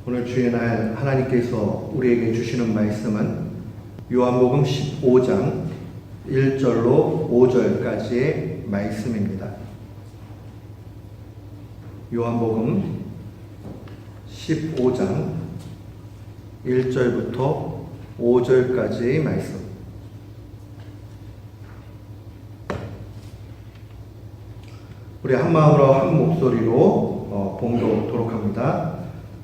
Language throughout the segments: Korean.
오늘 주의 날 하나님께서 우리에게 주시는 말씀은 요한복음 15장 1절로 5절까지의 말씀입니다. 요한복음 15장 1절부터 5절까지의 말씀. 우리 한 마음으로 한 목소리로 봉독하도록 합니다.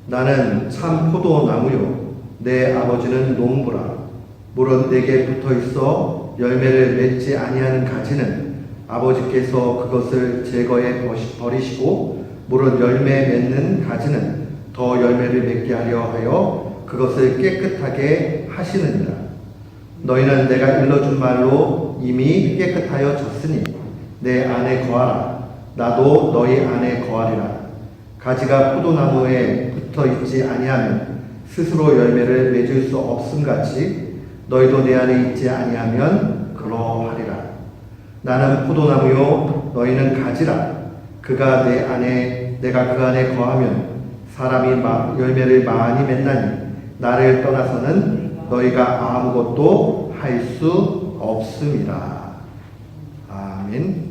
나는 참 포도나무요 내 아버지는 농부라. 물은 내게 붙어있어 열매를 맺지 아니하는 가지는 아버지께서 그것을 제거해 버리시고 물은 열매 맺는 가지는 더 열매를 맺게 하려 하여 그것을 깨끗하게 하시느니라. 너희는 내가 일러준 말로 이미 깨끗하여 졌으니 내 안에 거하라. 나도 너희 안에 거하리라. 가지가 포도나무에 붙어있지 아니하면 스스로 열매를 맺을 수 없음같이 너희도 내 안에 있지 아니하면 그러하리라. 나는 포도나무요 너희는 가지라. 그가 내 안에 내가 그 안에 거하면 사람이 열매를 많이 맺나니 나를 떠나서는 너희가 아무것도 할 수 없음이라. 아멘.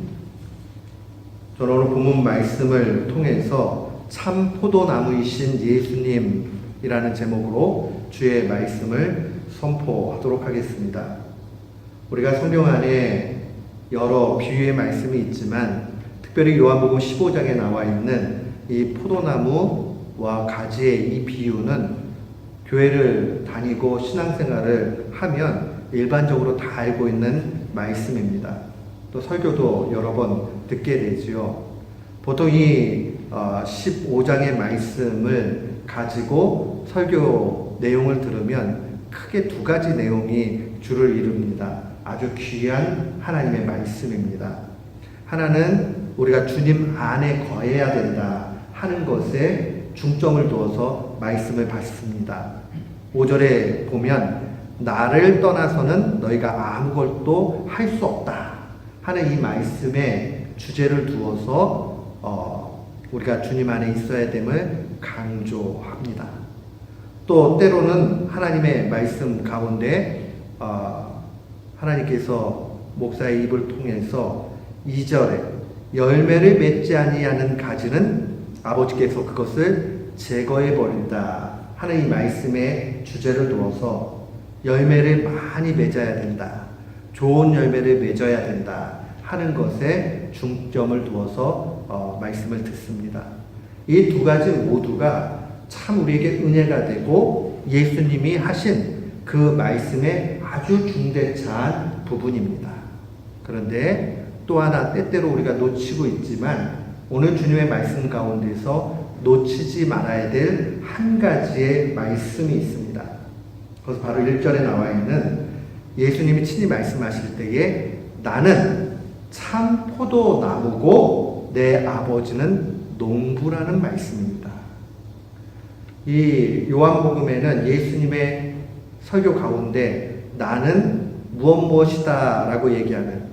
저는 오늘 본문 말씀을 통해서 참 포도나무이신 예수님이라는 제목으로 주의 말씀을 선포하도록 하겠습니다. 우리가 성경 안에 여러 비유의 말씀이 있지만 특별히 요한복음 15장에 나와 있는 이 포도나무와 가지의 이 비유는 교회를 다니고 신앙생활을 하면 일반적으로 다 알고 있는 말씀입니다. 또 설교도 여러 번 듣게 되지요. 보통 이 15장의 말씀을 가지고 설교 내용을 들으면 크게 두 가지 내용이 주를 이룹니다. 아주 귀한 하나님의 말씀입니다. 하나는 우리가 주님 안에 거해야 된다 하는 것에 중점을 두어서 말씀을 받습니다. 5절에 보면 나를 떠나서는 너희가 아무것도 할 수 없다 하는 이 말씀에 주제를 두어서 우리가 주님 안에 있어야 됨을 강조합니다. 또 때로는 하나님의 말씀 가운데 하나님께서 목사의 입을 통해서 2절에 열매를 맺지 아니하는 가지는 아버지께서 그것을 제거해 버린다 하는 이 말씀에 주제를 두어서 열매를 많이 맺어야 된다, 좋은 열매를 맺어야 된다 하는 것에 중점을 두어서 말씀을 듣습니다. 이 두 가지 모두가 참 우리에게 은혜가 되고 예수님이 하신 그 말씀의 아주 중대차한 부분입니다. 그런데 또 하나 때때로 우리가 놓치고 있지만 오늘 주님의 말씀 가운데서 놓치지 말아야 될 한 가지의 말씀이 있습니다. 그것은 바로 1절에 나와 있는 예수님이 친히 말씀하실 때에 나는 참 포도나무고 내 아버지는 농부라는 말씀입니다. 이 요한복음에는 예수님의 설교 가운데 나는 무엇이다 라고 얘기하는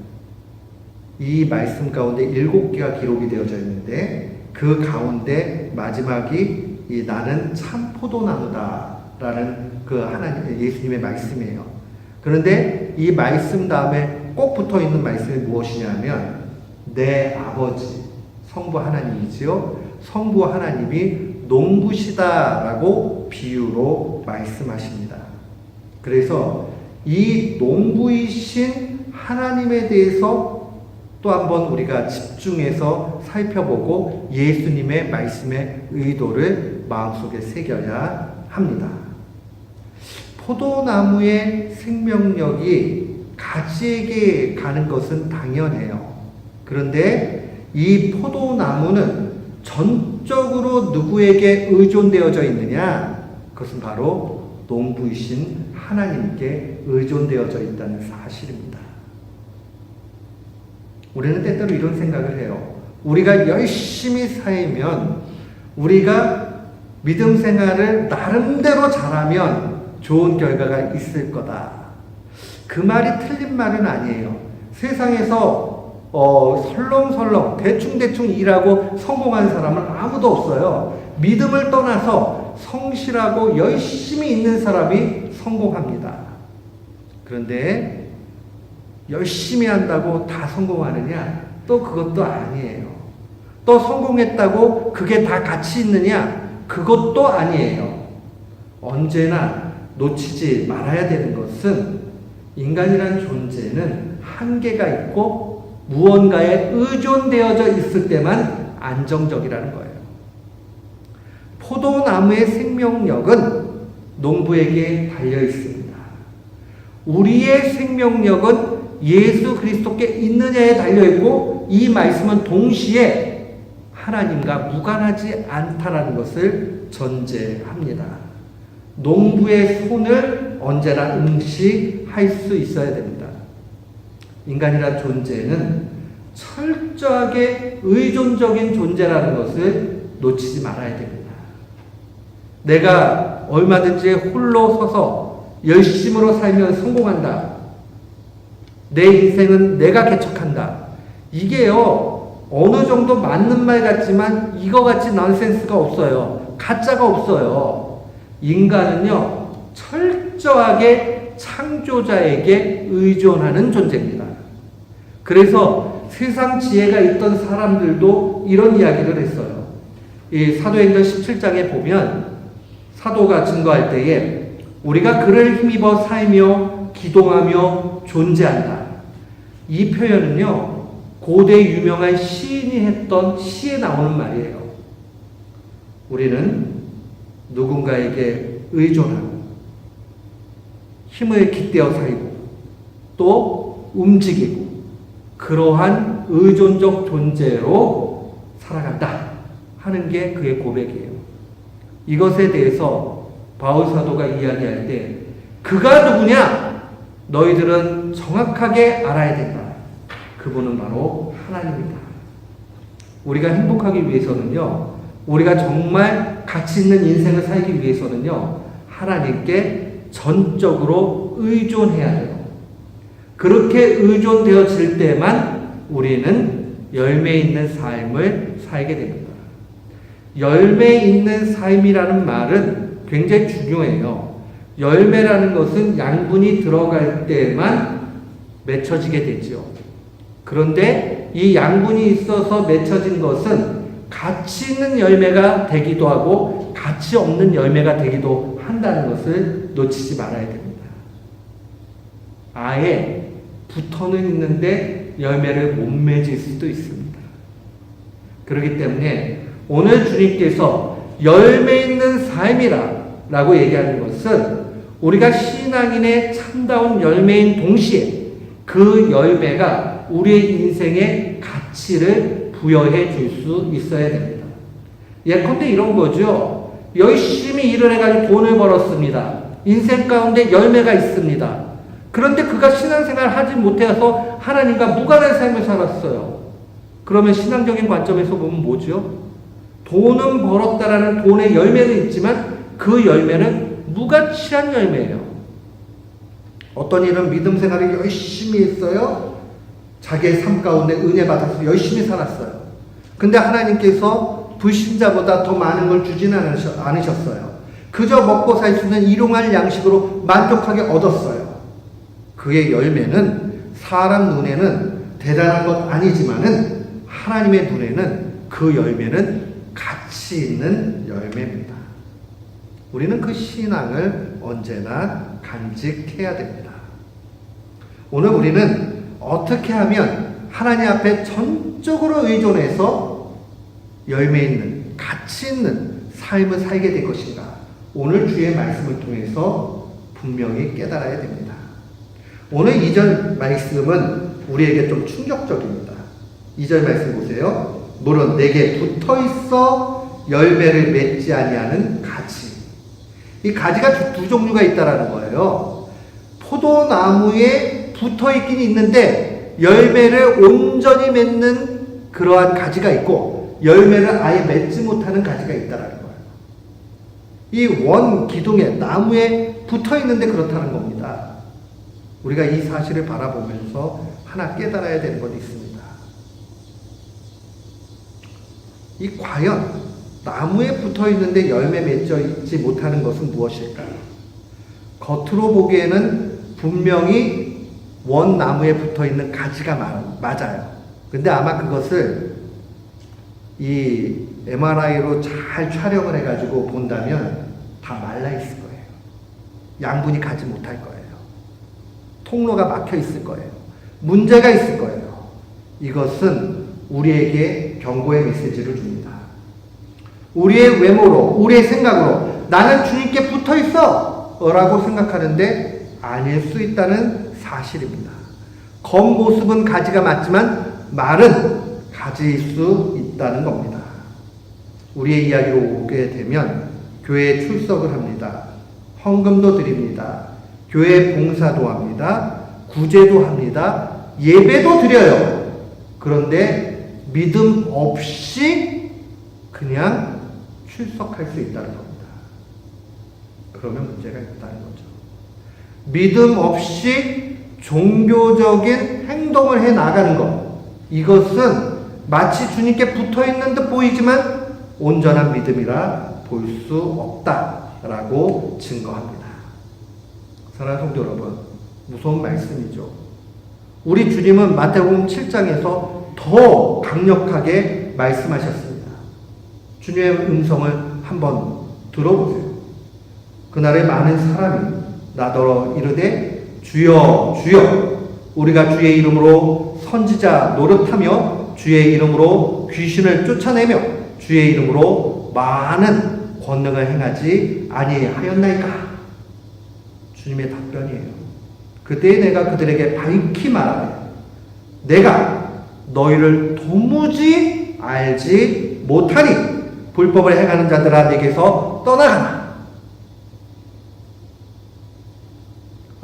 이 말씀 가운데 7개가 기록이 되어져 있는데 그 가운데 마지막이 이 나는 참 포도나무다 라는 그 하나님 예수님의 말씀이에요. 그런데 이 말씀 다음에 꼭 붙어 있는 말씀이 무엇이냐면 내 아버지 성부 하나님이지요. 성부 하나님이 농부시다라고 비유로 말씀하십니다. 그래서 이 농부이신 하나님에 대해서 또 한번 우리가 집중해서 살펴보고 예수님의 말씀의 의도를 마음속에 새겨야 합니다. 포도나무의 생명력이 가지에게 가는 것은 당연해요. 그런데 이 포도나무는 전적으로 누구에게 의존되어져 있느냐? 그것은 바로 농부이신 하나님께 의존되어져 있다는 사실입니다. 우리는 때때로 이런 생각을 해요. 우리가 열심히 살면, 우리가 믿음 생활을 나름대로 잘하면 좋은 결과가 있을 거다. 그 말이 틀린 말은 아니에요. 세상에서 설렁설렁 대충대충 일하고 성공한 사람은 아무도 없어요. 믿음을 떠나서 성실하고 열심히 있는 사람이 성공합니다. 그런데 열심히 한다고 다 성공하느냐? 또 그것도 아니에요. 또 성공했다고 그게 다 가치 있느냐? 그것도 아니에요. 언제나 놓치지 말아야 되는 것은 인간이란 존재는 한계가 있고 무언가에 의존되어져 있을 때만 안정적이라는 거예요. 포도나무의 생명력은 농부에게 달려 있습니다. 우리의 생명력은 예수 그리스도께 있느냐에 달려 있고 이 말씀은 동시에 하나님과 무관하지 않다라는 것을 전제합니다. 농부의 손을 언제나 응시할 수 있어야 됩니다. 인간이란 존재는 철저하게 의존적인 존재라는 것을 놓치지 말아야 됩니다. 내가 얼마든지 홀로 서서 열심으로 살면 성공한다. 내 인생은 내가 개척한다. 이게요, 어느 정도 맞는 말 같지만 이거같이 넌센스가 없어요. 가짜가 없어요. 인간은요, 철저하게 창조자에게 의존하는 존재입니다. 그래서 세상 지혜가 있던 사람들도 이런 이야기를 했어요. 이 사도행전 17장에 보면 사도가 증거할 때에 우리가 그를 힘입어 살며 기동하며 존재한다. 이 표현은요, 고대 유명한 시인이 했던 시에 나오는 말이에요. 우리는 누군가에게 의존하고 힘을 깃대어 살고 또 움직이고 그러한 의존적 존재로 살아간다 하는 게 그의 고백이에요. 이것에 대해서 바울 사도가 이야기할 때 그가 누구냐? 너희들은 정확하게 알아야 된다. 그분은 바로 하나님이다. 우리가 행복하기 위해서는요, 우리가 정말 가치 있는 인생을 살기 위해서는요, 하나님께 전적으로 의존해야 돼요. 그렇게 의존되어질 때만 우리는 열매 있는 삶을 살게 됩니다. 열매 있는 삶이라는 말은 굉장히 중요해요. 열매라는 것은 양분이 들어갈 때만 맺혀지게 되죠. 그런데 이 양분이 있어서 맺혀진 것은 가치 있는 열매가 되기도 하고 가치 없는 열매가 되기도 한다는 것을 놓치지 말아야 됩니다. 아예 붙어는 있는데 열매를 못 맺을 수도 있습니다. 그렇기 때문에 오늘 주님께서 열매 있는 삶이라 라고 얘기하는 것은 우리가 신앙인의 참다운 열매인 동시에 그 열매가 우리의 인생에 가치를 부여해 줄 수 있어야 됩니다. 예컨대 이런 거죠. 열심히 일을 해가지고 돈을 벌었습니다. 인생 가운데 열매가 있습니다. 그런데 그가 신앙생활을 하지 못해서 하나님과 무관한 삶을 살았어요. 그러면 신앙적인 관점에서 보면 뭐죠? 돈은 벌었다라는 돈의 열매는 있지만 그 열매는 무가치한 열매예요. 어떤 이는 믿음 생활을 열심히 했어요. 자기의 삶 가운데 은혜 받아서 열심히 살았어요. 근데 하나님께서 불신자보다 더 많은 걸 주지는 않으셨어요. 그저 먹고 살 수 있는 일용할 양식으로 만족하게 얻었어요. 그의 열매는 사람 눈에는 대단한 것 아니지만은 하나님의 눈에는 그 열매는 가치 있는 열매입니다. 우리는 그 신앙을 언제나 간직해야 됩니다. 오늘 우리는 어떻게 하면 하나님 앞에 전적으로 의존해서 열매 있는, 가치 있는 삶을 살게 될 것인가? 오늘 주의 말씀을 통해서 분명히 깨달아야 됩니다. 오늘 2절 말씀은 우리에게 좀 충격적입니다. 2절 말씀 보세요. 물은 내게 붙어있어 열매를 맺지 아니하는 가지. 이 가지가 두 종류가 있다라는 거예요. 포도나무에 붙어있긴 있는데 열매를 온전히 맺는 그러한 가지가 있고 열매를 아예 맺지 못하는 가지가 있다라는 거예요. 이 원 기둥에 나무에 붙어있는데 그렇다는 겁니다. 우리가 이 사실을 바라보면서 하나 깨달아야 되는 것이 있습니다. 이 과연 나무에 붙어 있는데 열매 맺어 있지 못하는 것은 무엇일까요? 겉으로 보기에는 분명히 원나무에 붙어 있는 가지가 맞아요. 근데 아마 그것을 이 MRI로 잘 촬영을 해가지고 본다면 다 말라 있을 거예요. 양분이 가지 못할 거예요. 통로가 막혀 있을 거예요. 문제가 있을 거예요. 이것은 우리에게 경고의 메시지를 줍니다. 우리의 외모로, 우리의 생각으로 나는 주님께 붙어 있어! 라고 생각하는데 아닐 수 있다는 사실입니다. 겉모습은 가지가 맞지만 말은 가지일 수 있다는 겁니다. 우리의 이야기로 오게 되면 교회에 출석을 합니다. 헌금도 드립니다. 교회 봉사도 합니다. 구제도 합니다. 예배도 드려요. 그런데 믿음 없이 그냥 출석할 수 있다는 겁니다. 그러면 문제가 있다는 거죠. 믿음 없이 종교적인 행동을 해 나가는 것, 이것은 마치 주님께 붙어 있는 듯 보이지만 온전한 믿음이라 볼 수 없다라고 증거합니다. 사랑하는 성도 여러분, 무서운 말씀이죠. 우리 주님은 마태복음 7장에서 더 강력하게 말씀하셨습니다. 주님의 음성을 한번 들어보세요. 그날에 많은 사람이 나더러 이르되 주여 주여 우리가 주의 이름으로 선지자 노릇하며 주의 이름으로 귀신을 쫓아내며 주의 이름으로 많은 권능을 행하지 아니하였나이까? 주님의 답변이에요. 그때 내가 그들에게 밝히 말하되 내가 너희를 도무지 알지 못하니 불법을 행하는 자들아 내게서 떠나가라.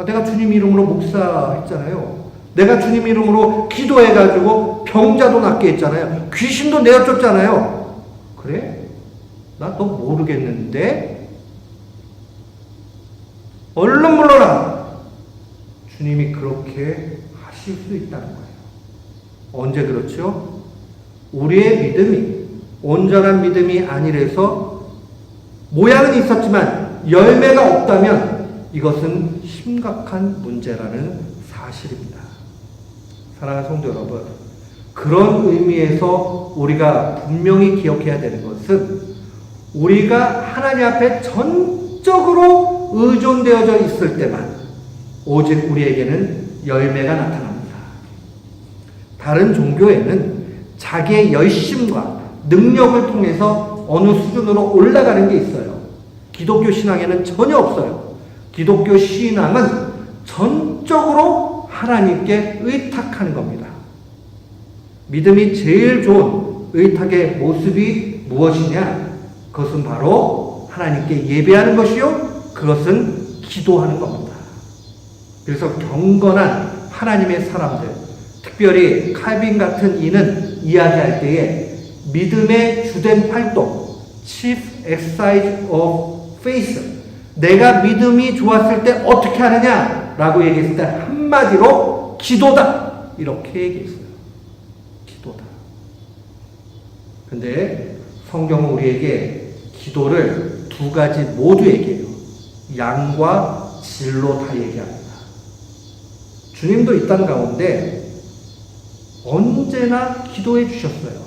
내가 주님 이름으로 목사했잖아요. 내가 주님 이름으로 기도해가지고 병자도 낫게 했잖아요. 귀신도 내어쫓잖아요. 그래? 나 너 모르겠는데? 얼른 물러라. 주님이 그렇게 하실 수 있다는 거예요. 언제 그렇죠? 우리의 믿음이 온전한 믿음이 아니라서 모양은 있었지만 열매가 없다면 이것은 심각한 문제라는 사실입니다. 사랑하는 성도 여러분, 그런 의미에서 우리가 분명히 기억해야 되는 것은 우리가 하나님 앞에 전적으로 의존되어져 있을 때만 오직 우리에게는 열매가 나타납니다. 다른 종교에는 자기의 열심과 능력을 통해서 어느 수준으로 올라가는 게 있어요. 기독교 신앙에는 전혀 없어요. 기독교 신앙은 전적으로 하나님께 의탁하는 겁니다. 믿음이 제일 좋은 의탁의 모습이 무엇이냐? 그것은 바로 하나님께 예배하는 것이요, 그것은 기도하는 겁니다. 그래서 경건한 하나님의 사람들, 특별히 칼빈 같은 이는 이야기할 때에 믿음의 주된 활동, Chief Exercise of Faith, 내가 믿음이 좋았을 때 어떻게 하느냐 라고 얘기했을 때 한마디로 기도다, 이렇게 얘기했어요. 기도다. 근데 성경은 우리에게 기도를 두 가지 모두 얘기해요. 양과 질로 다 얘기합니다. 주님도 이 땅 가운데 언제나 기도해 주셨어요.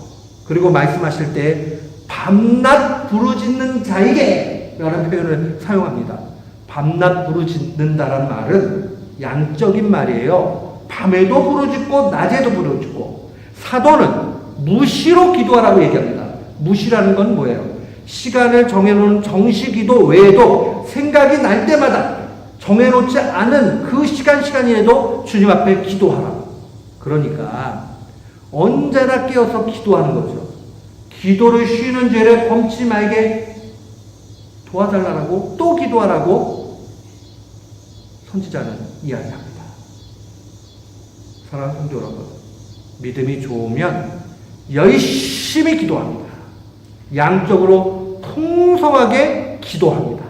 그리고 말씀하실 때 밤낮 부르짖는 자에게 라는 표현을 사용합니다. 밤낮 부르짖는다라는 말은 양적인 말이에요. 밤에도 부르짖고 낮에도 부르짖고. 사도는 무시로 기도하라고 얘기합니다. 무시라는 건 뭐예요? 시간을 정해놓은 정시기도 외에도 생각이 날 때마다 정해놓지 않은 그 시간이라도 주님 앞에 기도하라. 그러니까 언제나 깨어서 기도하는 거죠. 기도를 쉬는 죄를 범치 말게 도와달라고, 또 기도하라고 선지자는 이야기합니다. 사랑하는 성도 여러분, 믿음이 좋으면 열심히 기도합니다. 양적으로 풍성하게 기도합니다.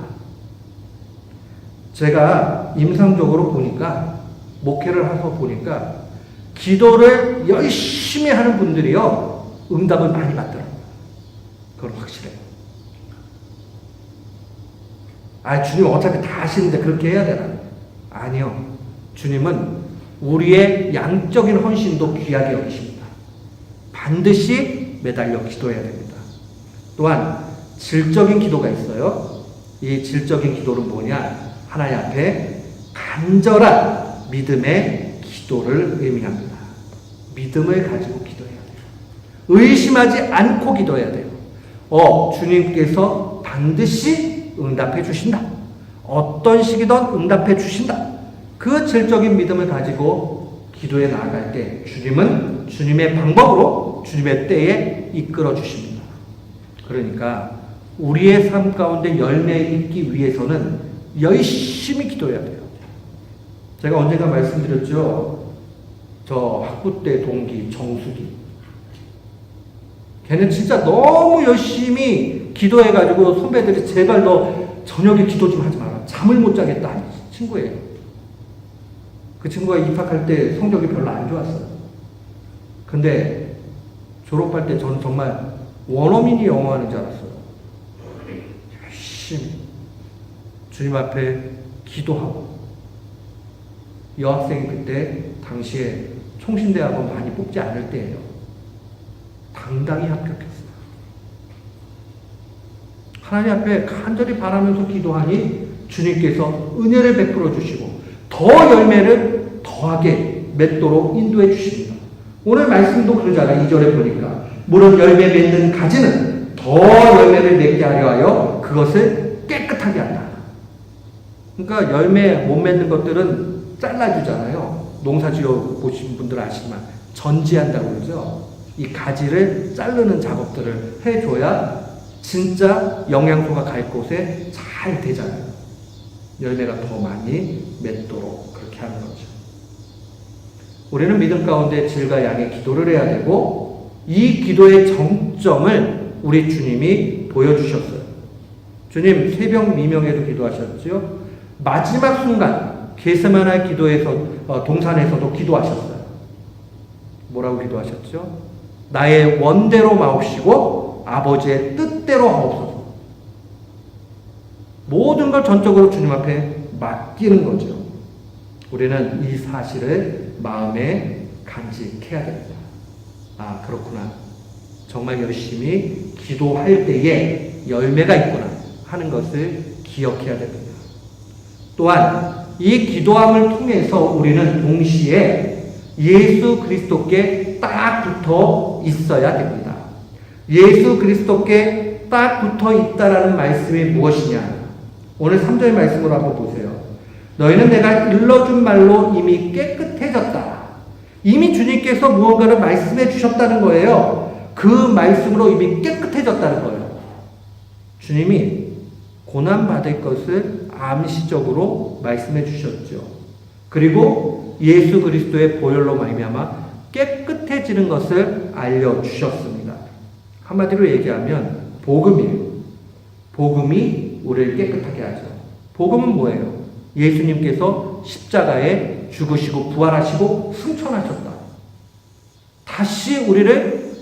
제가 임상적으로 보니까, 목회를 해서 보니까 기도를 열심히 하는 분들이요, 응답을 많이 받더라고요. 그건 확실해요. 주님 어차피 다 아시는데 그렇게 해야 되나? 아니요. 주님은 우리의 양적인 헌신도 귀하게 여기십니다. 반드시 매달려 기도해야 됩니다. 또한 질적인 기도가 있어요. 이 질적인 기도는 뭐냐? 하나님 앞에 간절한 믿음의 기도를 의미합니다. 믿음을 가지고 기도해야 돼요. 의심하지 않고 기도해야 돼요. 주님께서 반드시 응답해 주신다. 어떤 식이든 응답해 주신다. 그 질적인 믿음을 가지고 기도에 나아갈 때 주님은 주님의 방법으로 주님의 때에 이끌어 주십니다. 그러니까 우리의 삶 가운데 열매 있기 위해서는 열심히 기도해야 돼요. 제가 언젠가 말씀드렸죠. 저 학부 때 동기 정수기. 걔는 진짜 너무 열심히 기도해가지고 선배들이 제발 너 저녁에 기도 좀 하지 마라. 잠을 못 자겠다 하는 친구예요. 그 친구가 입학할 때 성적이 별로 안 좋았어요. 근데 졸업할 때 저는 정말 원어민이 영어하는 줄 알았어요. 열심히 주님 앞에 기도하고, 여학생이 그때 당시에 총신대학원 많이 뽑지 않을 때예요. 당당히 합격했어요. 하나님 앞에 간절히 바라면서 기도하니 주님께서 은혜를 베풀어 주시고 더 열매를 더하게 맺도록 인도해 주십니다. 오늘 말씀도 그러잖아요. 2절에 보니까 무릇 열매 맺는 가지는 더 열매를 맺게 하려 하여 그것을 깨끗하게 한다. 그러니까 열매 못 맺는 것들은 잘라주잖아요. 농사 지어 보신 분들 아시지만 전지한다고 그러죠. 이 가지를 자르는 작업들을 해줘야 진짜 영양소가 갈 곳에 잘 되잖아요. 열매가 더 많이 맺도록 그렇게 하는 거죠. 우리는 믿음 가운데 질과 양의 기도를 해야 되고, 이 기도의 정점을 우리 주님이 보여주셨어요. 주님 새벽 미명에도 기도하셨죠. 마지막 순간 겟세마네 기도에서 동산에서도 기도하셨어요. 뭐라고 기도하셨죠? 나의 원대로 마옵시고 아버지의 뜻대로 하옵소서. 모든 걸 전적으로 주님 앞에 맡기는 거죠. 우리는 이 사실을 마음에 간직해야 됩니다. 그렇구나. 정말 열심히 기도할 때에 열매가 있구나 하는 것을 기억해야 됩니다. 또한 이 기도함을 통해서 우리는 동시에 예수 그리스도께 딱 붙어 있어야 됩니다. 예수 그리스도께 딱 붙어 있다라는 말씀이 무엇이냐? 오늘 3절 말씀으로 한번 보세요. 너희는 내가 일러준 말로 이미 깨끗해졌다. 이미 주님께서 무언가를 말씀해 주셨다는 거예요. 그 말씀으로 이미 깨끗해졌다는 거예요. 주님이 고난받을 것을 암시적으로 말씀해 주셨죠. 그리고 예수 그리스도의 보혈로 말미암아 깨끗해지는 것을 알려주셨습니다. 한마디로 얘기하면 복음이에요. 복음이 우리를 깨끗하게 하죠. 복음은 뭐예요? 예수님께서 십자가에 죽으시고 부활하시고 승천하셨다. 다시 우리를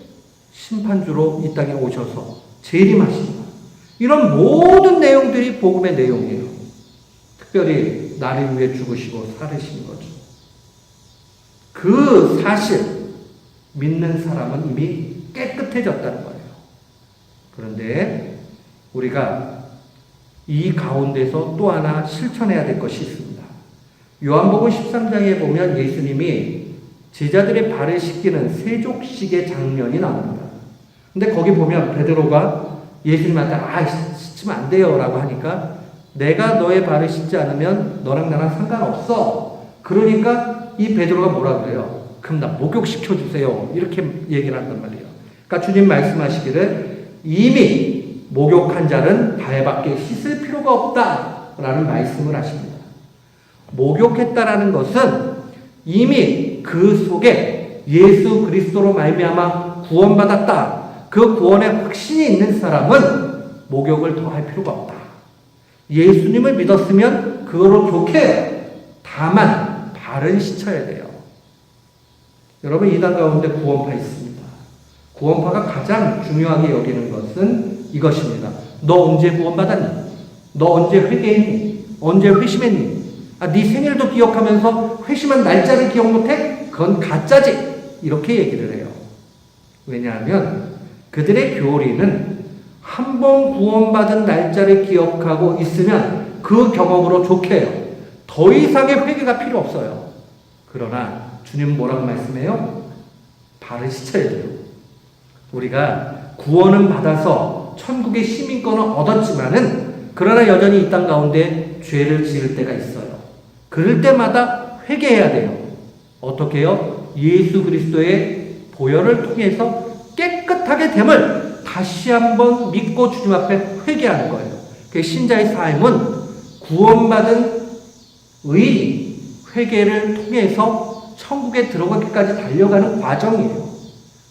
심판주로 이 땅에 오셔서 재림하신다. 이런 모든 내용들이 복음의 내용이에요. 특별히 나를 위해 죽으시고 살으신 거죠. 그 사실 믿는 사람은 이미 깨끗해졌다는 거예요. 그런데 우리가 이 가운데서 또 하나 실천해야 될 것이 있습니다. 요한복음 13장에 보면 예수님이 제자들의 발을 씻기는 세족식의 장면이 나옵니다. 근데 거기 보면 베드로가 예수님한테 씻으면 안 돼요 라고 하니까 내가 너의 발을 씻지 않으면 너랑 나랑 상관없어. 그러니까 이 베드로가 뭐라 그래요? 그럼 나 목욕시켜주세요. 이렇게 얘기를 한단 말이에요. 그러니까 주님 말씀하시기를 이미 목욕한 자는 발밖에 씻을 필요가 없다라는 말씀을 하십니다. 목욕했다라는 것은 이미 그 속에 예수 그리스도로 말미암아 구원받았다. 그 구원의 확신이 있는 사람은 목욕을 더 할 필요가 없다. 예수님을 믿었으면 그거로 좋게 다만 발은 씻어야 돼요. 여러분 이단 가운데 구원파 있습니다. 구원파가 가장 중요하게 여기는 것은 이것입니다. 너 언제 구원받았니? 너 언제 회개했니? 언제 회심했니? 네 생일도 기억하면서 회심한 날짜를 기억 못해? 그건 가짜지. 이렇게 얘기를 해요. 왜냐하면 그들의 교리는 한 번 구원받은 날짜를 기억하고 있으면 그 경험으로 좋게 해요. 더 이상의 회개가 필요 없어요. 그러나 주님은 뭐라고 말씀해요? 발을 씻어야 돼요. 우리가 구원은 받아서 천국의 시민권을 얻었지만은 그러나 여전히 이 땅 가운데 죄를 지을 때가 있어요. 그럴 때마다 회개해야 돼요. 어떻게 해요? 예수 그리스도의 보혈을 통해서 깨끗하게 됨을 다시 한번 믿고 주님 앞에 회개하는 거예요. 그 신자의 삶은 구원받은 의인이 회개를 통해서 천국에 들어가기까지 달려가는 과정이에요.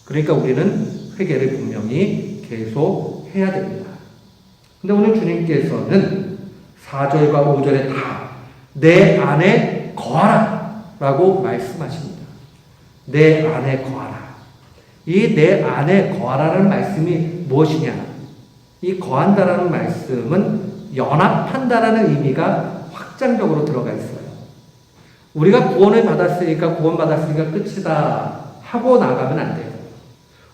그러니까 우리는 회개를 분명히 계속 해야 됩니다. 근데 오늘 주님께서는 4절과 5절에 다 내 안에 거하라 라고 말씀하십니다. 내 안에 거하라. 이 내 안에 거하라는 말씀이 무엇이냐? 이 거한다라는 말씀은 연합한다라는 의미가 확장적으로 들어가 있어요. 우리가 구원을 받았으니까 끝이다 하고 나가면 안 돼요.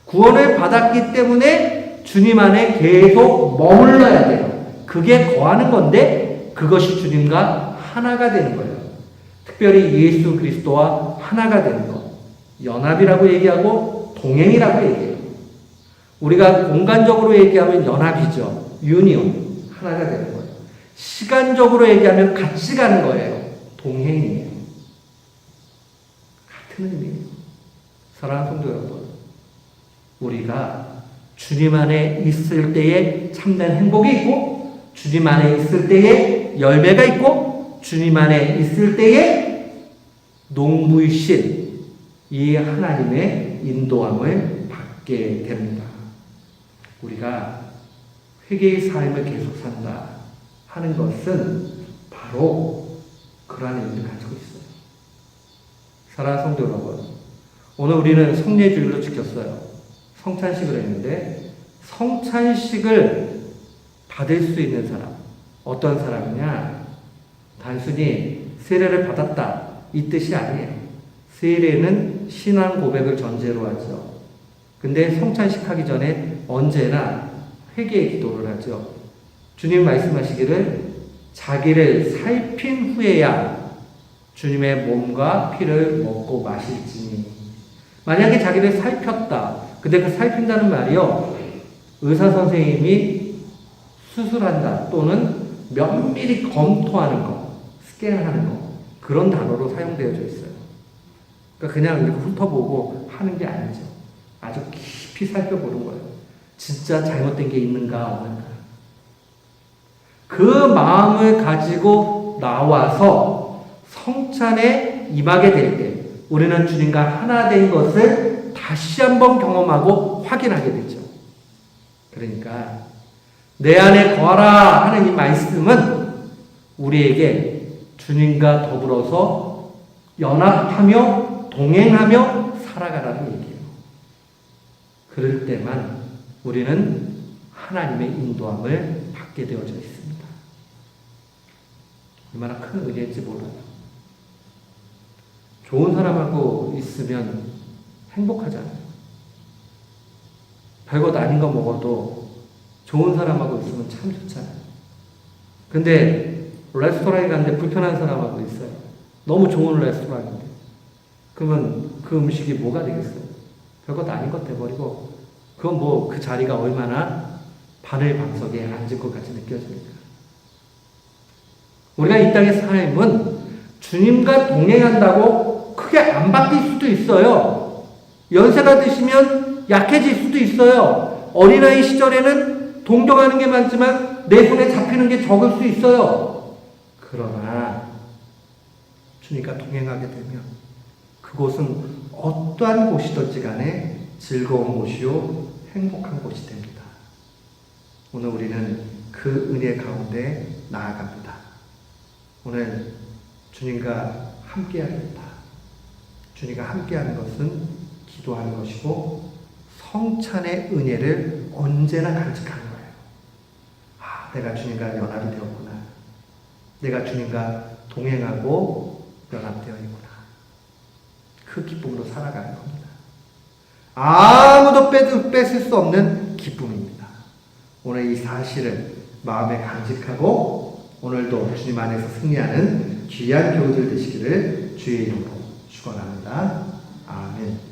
구원을 받았기 때문에 주님 안에 계속 머물러야 돼요. 그게 거하는 건데 그것이 주님과 하나가 되는 거예요. 특별히 예수 그리스도와 하나가 되는 것. 연합이라고 얘기하고 동행이라고 얘기해요. 우리가 공간적으로 얘기하면 연합이죠. 유니온. 하나가 되는 거예요. 시간적으로 얘기하면 같이 가는 거예요. 동행이에요. 같은 의미예요. 사랑하는 성도 여러분, 우리가 주님 안에 있을 때에 참된 행복이 있고 주님 안에 있을 때에 열매가 있고 주님 안에 있을 때에 농부이신 이 하나님의 인도함을 받게 됩니다. 우리가 회개의 삶을 계속 산다 하는 것은 바로 그러한 의미를 가지고 있어요. 사랑하는 성도 여러분, 오늘 우리는 성례주일로 지켰어요. 성찬식을 했는데 성찬식을 받을 수 있는 사람, 어떤 사람이냐? 단순히 세례를 받았다 이 뜻이 아니에요. 세례는 신앙 고백을 전제로 하죠. 근데 성찬식 하기 전에 언제나 회개의 기도를 하죠. 주님 말씀하시기를 자기를 살핀 후에야 주님의 몸과 피를 먹고 마실지니. 만약에 자기를 살폈다. 근데 그 살핀다는 말이요, 의사 선생님이 수술한다 또는 면밀히 검토하는 거, 스캔하는 거, 그런 단어로 사용되어져 있어요. 그러니까 그냥 이렇게 훑어보고 하는 게 아니죠. 아주 깊이 살펴보는 거예요. 진짜 잘못된 게 있는가 없는가. 그 마음을 가지고 나와서 성찬에 임하게 될 때 우리는 주님과 하나 된 것을 다시 한번 경험하고 확인하게 되죠. 그러니까 내 안에 거하라 하는 이 말씀은 우리에게 주님과 더불어서 연합하며 동행하며 살아가라는 얘기예요. 그럴 때만 우리는 하나님의 인도함을 받게 되어져 있습니다. 얼마나 큰 은혜인지 몰라요. 좋은 사람하고 있으면 행복하잖아요. 별것 아닌 거 먹어도 좋은 사람하고 있으면 참 좋잖아요. 근데 레스토랑에 갔는데 불편한 사람하고 있어요. 너무 좋은 레스토랑인데. 그러면 그 음식이 뭐가 되겠어요? 별것 아닌 것 돼버리고 그건 뭐 그 자리가 얼마나 바늘 방석에 앉을 것 같이 느껴집니까? 우리가 이 땅의 삶은 주님과 동행한다고 크게 안 바뀔 수도 있어요. 연세가 드시면 약해질 수도 있어요. 어린아이 시절에는 동경하는 게 많지만 내 손에 잡히는 게 적을 수 있어요. 그러나 주님과 동행하게 되면 그곳은 어떠한 곳이든지 간에 즐거운 곳이요 행복한 곳이 됩니다. 오늘 우리는 그 은혜 가운데 나아갑니다. 오늘 주님과 함께하겠다. 주님과 함께하는 것은 기도하는 것이고 성찬의 은혜를 언제나 간직하는 거예요. 아, 내가 주님과 연합이 되었구나. 내가 주님과 동행하고 연합되어 있구나. 그 기쁨으로 살아가는 겁니다. 아무도 뺏을 수 없는 기쁨입니다. 오늘 이 사실을 마음에 간직하고 오늘도 주님 안에서 승리하는 귀한 교우들 되시기를 주의 이름으로 축원합니다. 아멘.